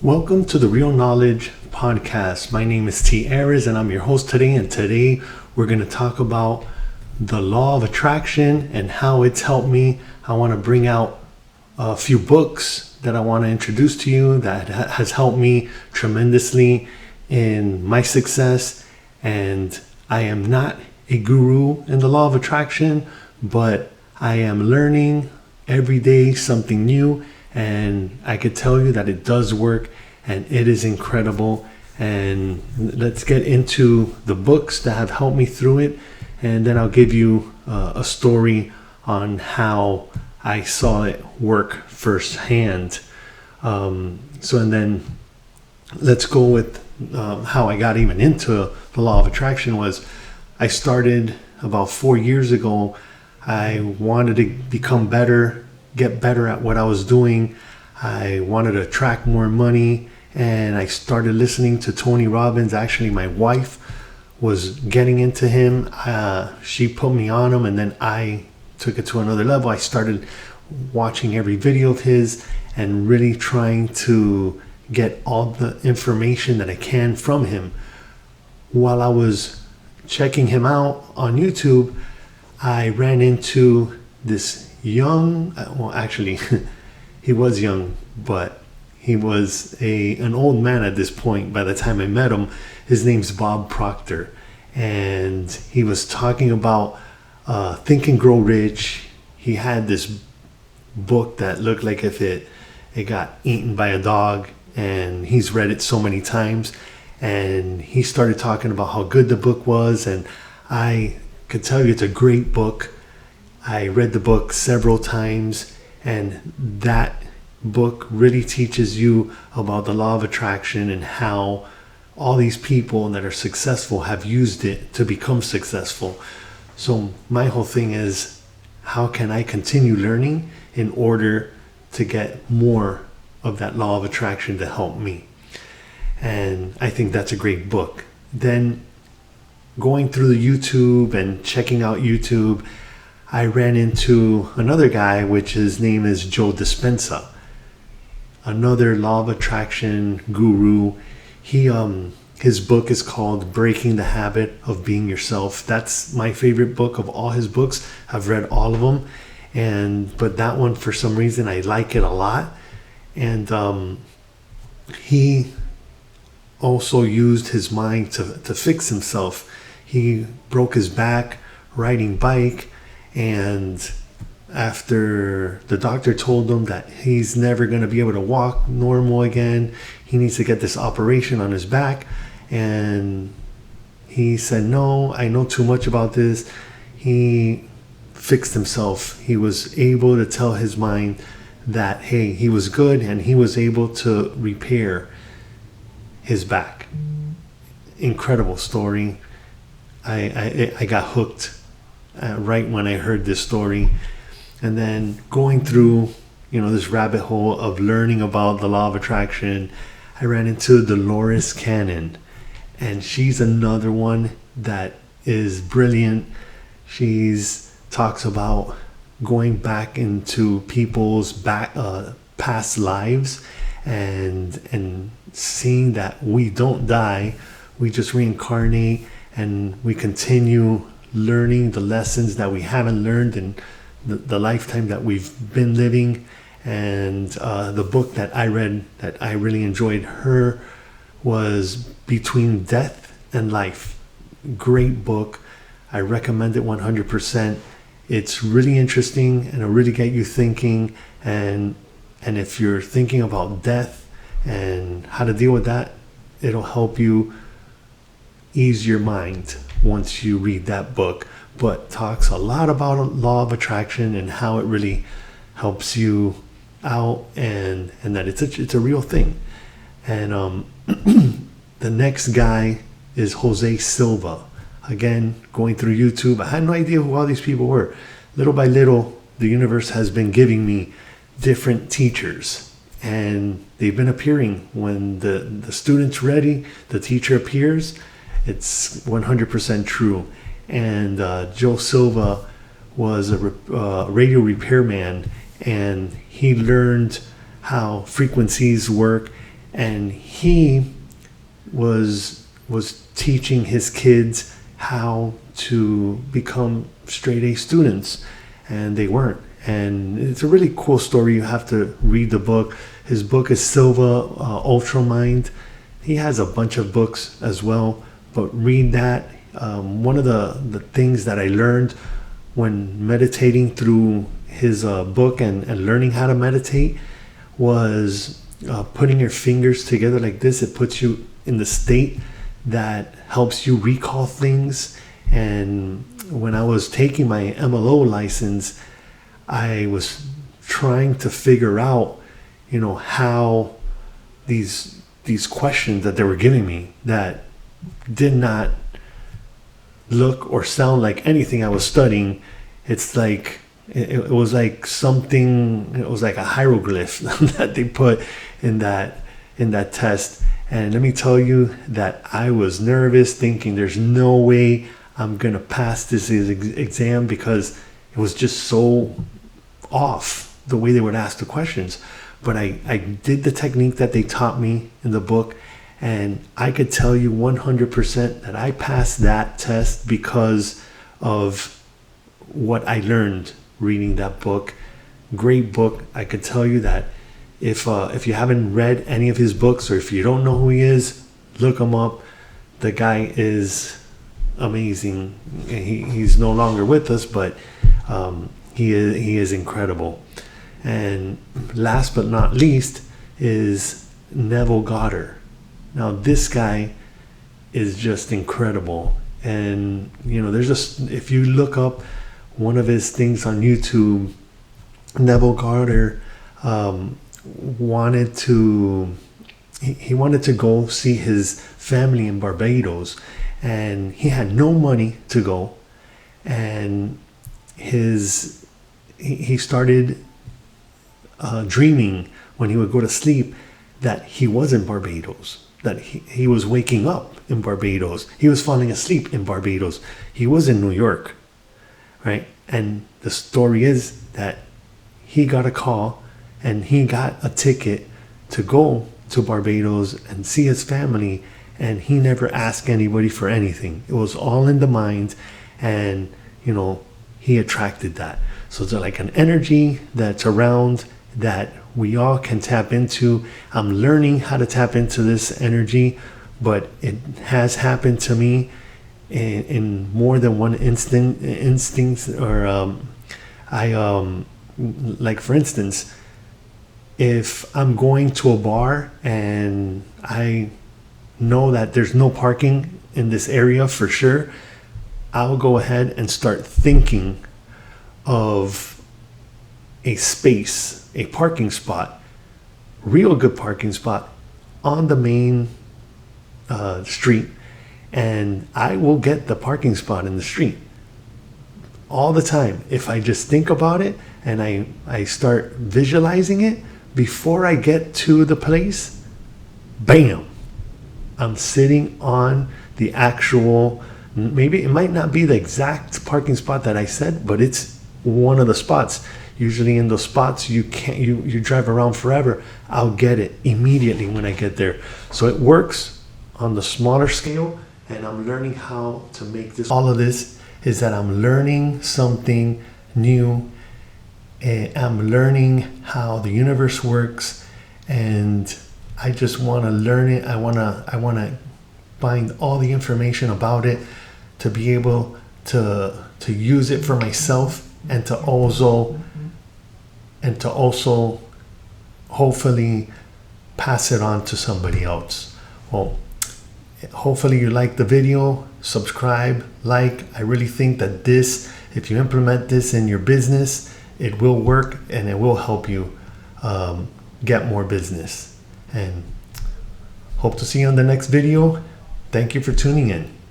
Welcome to the Real Knowledge Podcast. My name is T. Ares and I'm your host today. And today we're going to talk about the Law of Attraction and how it's helped me. I want to bring out a few books that I want to introduce to you that has helped me tremendously in my success. And I am not a guru in the Law of Attraction, but I am learning every day something new. And I could tell you that it does work and it is incredible. And let's get into the books that have helped me through it. And then I'll give you a story on how I saw it work firsthand. And then let's go with how I got even into the Law of Attraction. Was I started about 4 years ago. I wanted to become better, get better at what I was doing. I wanted to attract more money, and I started listening to Tony Robbins. Actually, my wife was getting into him. She put me on him, and then I took it to another level. I started watching every video of his and really trying to get all the information that I can from him. While I was checking him out on YouTube, I ran into this young, he was young, but he was an old man at this point by the time I met him. His name's Bob Proctor, and he was talking about Think and Grow Rich. He had this book that looked like if it got eaten by a dog, and he's read it so many times. And he started talking about how good the book was, and I could tell you it's a great book. I read the book several times, and that book really teaches you about the law of attraction and how all these people that are successful have used it to become successful. So my whole thing is, how can I continue learning in order to get more of that law of attraction to help me? And I think that's a great book. Then going through the YouTube and checking out YouTube, I ran into another guy, which his name is Joe Dispenza, another law of attraction guru. His book is called Breaking the Habit of Being Yourself. That's my favorite book of all his books. I've read all of them, but that one, for some reason, I like it a lot. And he also used his mind to fix himself. He broke his back riding bike, and after the doctor told him that he's never going to be able to walk normal again, he needs to get this operation on his back. And he said, no, I know too much about this. He fixed himself. He was able to tell his mind that, hey, he was good, and he was able to repair his back. Incredible story. I got hooked right when I heard this story. And then going through this rabbit hole of learning about the law of attraction, I ran into Dolores Cannon, and she's another one that is brilliant. She's talks about going back into people's past lives and seeing that we don't die, we just reincarnate, and we continue learning the lessons that we haven't learned in the lifetime that we've been living. And the book that I read that I really enjoyed her was Between Death and Life. Great book. I recommend it 100%. It's really interesting, and it'll really get you thinking. And if you're thinking about death and how to deal with that, it'll help you ease your mind once you read that book. But talks a lot about law of attraction and how it really helps you out, and that it's a real thing. And the next guy is Jose Silva. Again, going through YouTube, I had no idea who all these people were. Little by little, the universe has been giving me different teachers, and they've been appearing. When the student's ready, the teacher appears. It's 100% true. And Joe Silva was a radio repairman, and he learned how frequencies work and he was teaching his kids how to become straight A students, and they weren't. And it's a really cool story. You have to read the book. His book is Silva Ultra Mind. He has a bunch of books as well, but read that. One of the things that I learned when meditating through his book and learning how to meditate was putting your fingers together like this. It puts you in the state that helps you recall things. And when I was taking my MLO license, I was trying to figure out, how these questions that they were giving me that did not look or sound like anything I was studying. It's like it was like something. It was like a hieroglyph that they put in that test. And let me tell you that I was nervous, thinking there's no way I'm gonna pass this exam, because it was just so off the way they would ask the questions. But I did the technique that they taught me in the book, and I could tell you 100% that I passed that test because of what I learned reading that book. Great book. I could tell you that if you haven't read any of his books, or if you don't know who he is, look him up. The guy is amazing. He's no longer with us, but he is incredible. And last but not least is Neville Goddard. Now this guy is just incredible. And there's just, if you look up one of his things on YouTube, Neville Goddard wanted to go see his family in Barbados, and he had no money to go, and he started dreaming when he would go to sleep that he was in Barbados, that he was waking up in Barbados, he was falling asleep in Barbados, he was in New York, right? And the story is that he got a call and he got a ticket to go to Barbados and see his family, and he never asked anybody for anything. It was all in the mind, and he attracted that. So it's like an energy that's around that we all can tap into. I'm learning how to tap into this energy, but it has happened to me in more than one instance. Or like for instance, if I'm going to a bar and I know that there's no parking in this area for sure, I'll go ahead and start thinking of a space, a parking spot, real good parking spot on the main street, and I will get the parking spot in the street all the time. If I just think about it and I start visualizing it before I get to the place, bam, I'm sitting on the actual, maybe it might not be the exact parking spot that I said, but it's one of the spots. Usually in those spots you drive around forever. I'll get it immediately when I get there. So it works on the smaller scale, and I'm learning how to make this. All of this is that I'm learning something new, and I'm learning how the universe works, and I just want to learn it. I want to find all the information about it to be able to use it for myself, and to also hopefully pass it on to somebody else. Well, hopefully you like the video. Subscribe, like. I really think that this, if you implement this in your business, it will work and it will help you get more business. And hope to see you on the next video. Thank you for tuning in.